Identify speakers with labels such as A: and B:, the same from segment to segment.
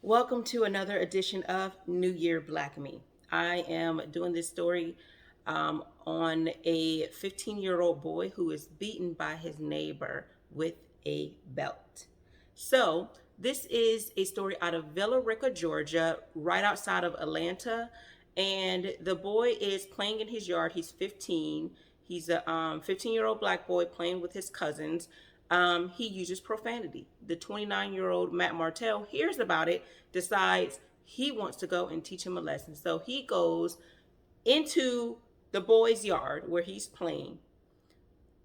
A: Welcome to another edition of New Year Black Me. I am doing this story on a 15-year-old boy who is beaten by his neighbor with a belt. So this is a story out of Villa Rica, Georgia, right outside of Atlanta. And the boy is playing in his yard. He's 15. He's a 15-year-old black boy playing with his cousins. He uses profanity. The 29-year-old Matt Martell hears about it, decides he wants to go and teach him a lesson. So he goes into the boy's yard where he's playing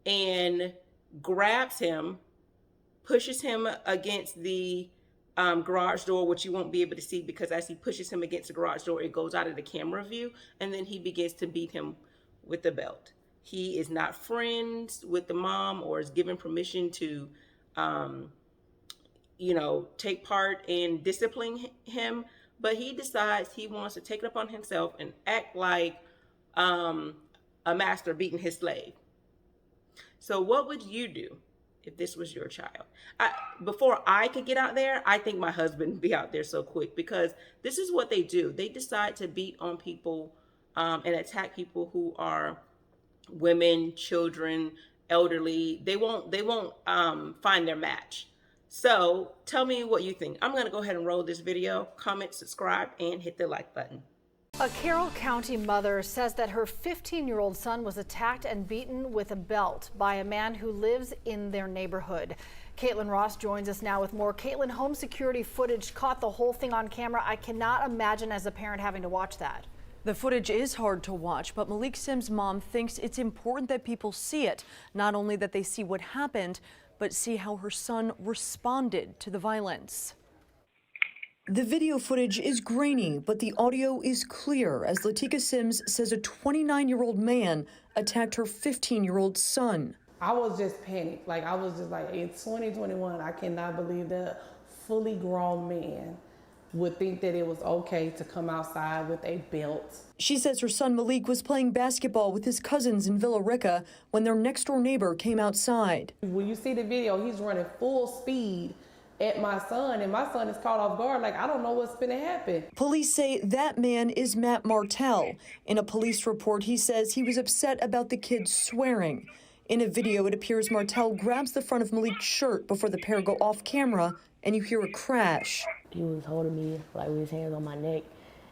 A: and grabs him, pushes him against the garage door, which you won't be able to see because as he pushes him against the garage door, it goes out of the camera view, and then he begins to beat him with the belt. He is not friends with the mom or is given permission to, take part in disciplining him, but he decides he wants to take it upon himself and act like a master beating his slave. So what would you do if this was your child? Before I could get out there, I think my husband would be out there so quick, because this is what they do. They decide to beat on people and attack people who are women, children, elderly. They won't find their match. So tell me what you think. I'm going to go ahead and roll this video. Comment, subscribe, and hit the like button.
B: A Carroll County mother says that her 15-year-old son was attacked and beaten with a belt by a man who lives in their neighborhood. Caitlin Ross joins us now with more. Caitlin, home security footage caught the whole thing on camera. I cannot imagine as a parent having to watch that.
C: The footage is hard to watch, but Malik Sims' mom thinks it's important that people see it. Not only that they see what happened, but see how her son responded to the violence. The video footage is grainy, but the audio is clear as Latika Sims says a 29-year-old man attacked her 15-year-old son.
D: I was just panicked. I was just like, in 2021, I cannot believe that a fully grown man would think that it was okay to come outside with a belt.
C: She says her son Malik was playing basketball with his cousins in Villa Rica when their next-door neighbor came outside.
D: When you see the video, he's running full speed at my son, and my son is caught off guard. I don't know what's gonna happen.
C: Police say that man is Matt Martell. In a police report, he says he was upset about the kids swearing. In a video, it appears Martell grabs the front of Malik's shirt before the pair go off camera, and you hear a crash.
E: He was holding me with his hands on my neck,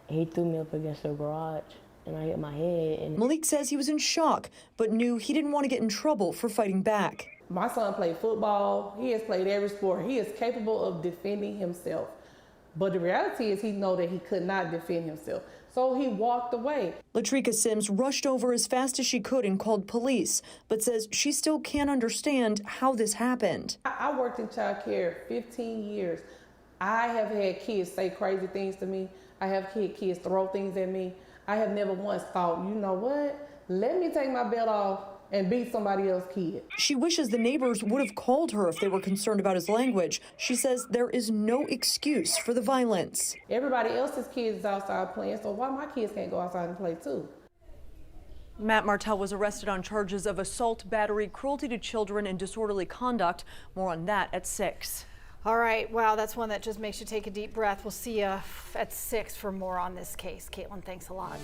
E: and he threw me up against the garage, and I hit my head. And
C: Malik says he was in shock, but knew he didn't want to get in trouble for fighting back.
D: My son played football. He has played every sport. He is capable of defending himself. But the reality is he knows that he could not defend himself. So he walked away.
C: Latrika Sims rushed over as fast as she could and called police, but says she still can't understand how this happened.
D: I worked in child care 15 years. I have had kids say crazy things to me. I have had kids throw things at me. I have never once thought, you know what? Let me take my belt off and beat somebody else's kid.
C: She wishes the neighbors would have called her if they were concerned about his language. She says there is no excuse for the violence.
D: Everybody else's kids is outside playing, so why my kids can't go outside and play too?
C: Matt Martell was arrested on charges of assault, battery, cruelty to children, and disorderly conduct. More on that at 6.
B: All right. Wow, that's one that just makes you take a deep breath. We'll see you at 6 for more on this case. Caitlin, thanks a lot.